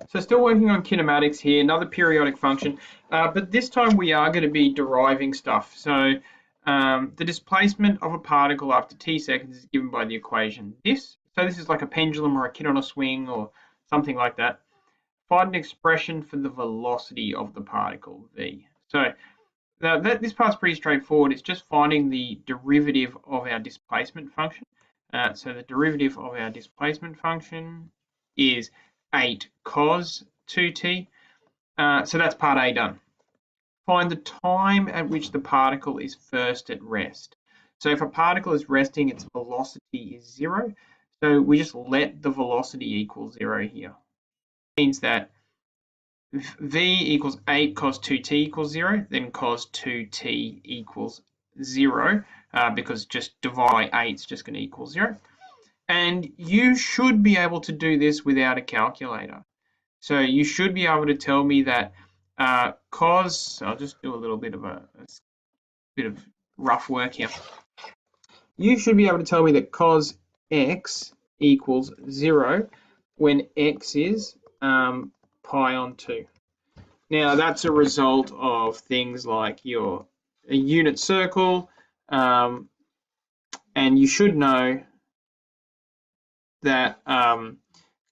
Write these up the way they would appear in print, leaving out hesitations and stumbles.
So still working on kinematics here, another periodic function, but this time we are going to be deriving stuff. So the displacement of a particle after t seconds is given by the equation this. So this is like a pendulum or a kid on a swing or something like that. Find an expression for the velocity of the particle, v. So this part's pretty straightforward. It's just finding the derivative of our displacement function. So the derivative of our displacement function is 8 cos 2t. So that's part A done. Find the time at which the particle is first at rest. So if a particle is resting, its velocity is 0. So we just let the velocity equal 0 here. It means that v equals 8 cos 2t equals 0, then cos 2t equals 0, because just divide by 8 is just going to equal 0. And you should be able to do this without a calculator. So you should be able to tell me that cos, I'll just do a little bit of a bit of rough work here. You should be able to tell me that cos x equals 0 when x is pi on 2. Now that's a result of things like a unit circle, and you should know that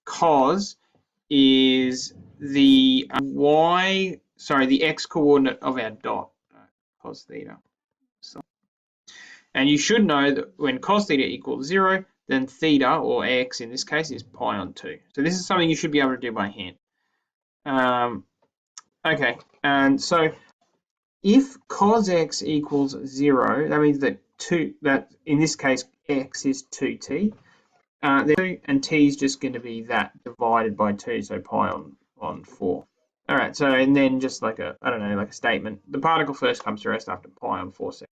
cos is the the x coordinate of our dot, cos theta. And you should know that when cos theta equals 0, then theta, or x in this case, is pi on 2. So this is something you should be able to do by hand. Okay, and so if cos x equals 0, that means that in this case x is 2t. And t is just going to be that divided by 2, so pi on 4. All right, so and then just like a statement, the particle first comes to rest after pi on 4 seconds.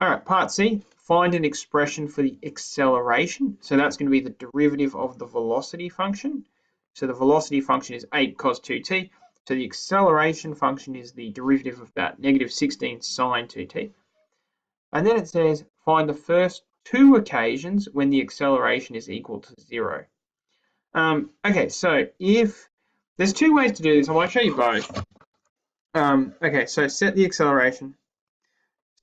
All right, part C, find an expression for the acceleration. So that's going to be the derivative of the velocity function. So the velocity function is 8 cos 2t. So the acceleration function is the derivative of that, negative 16 sine 2t. And then it says, find the first 2 occasions when the acceleration is equal to 0. Okay, so if there's 2 ways to do this, I might show you both. Okay, so set the acceleration.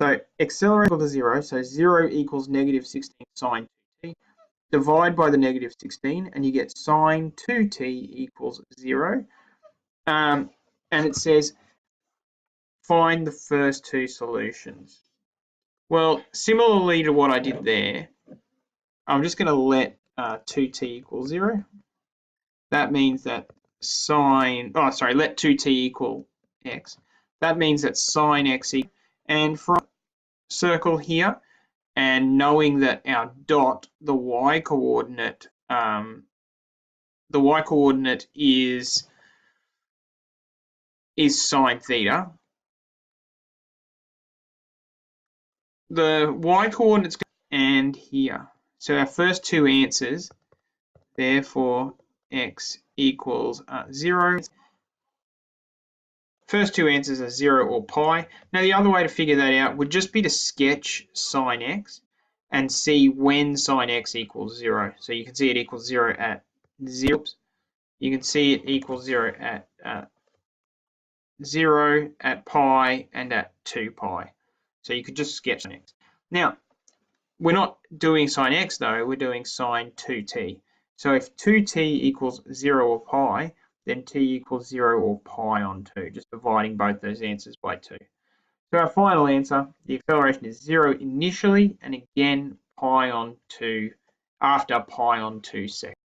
So acceleration equal to 0, so 0 equals negative 16 sine 2t. Divide by the negative 16, and you get sine 2t equals 0. And it says, find the first 2 solutions. Well, similarly to what I did there, I'm just going to let 2t equal 0. That means that let 2t equal x. That means that sine x equals, and from circle here, and knowing that our dot, the y coordinate is sine theta. The y coordinates and here. So our first 2 answers, therefore x equals 0. First 2 answers are 0 or pi. Now the other way to figure that out would just be to sketch sine x and see when sine x equals 0. So you can see it equals 0 at 0. You can see it equals 0 at 0, at pi, and at 2 pi. So you could just sketch sine x. Now, we're not doing sine x though, we're doing sine 2t. So if 2t equals 0 or pi, then t equals 0 or pi on 2, just dividing both those answers by 2. So our final answer, the acceleration is 0 initially, and again pi on 2 after pi on 2 seconds.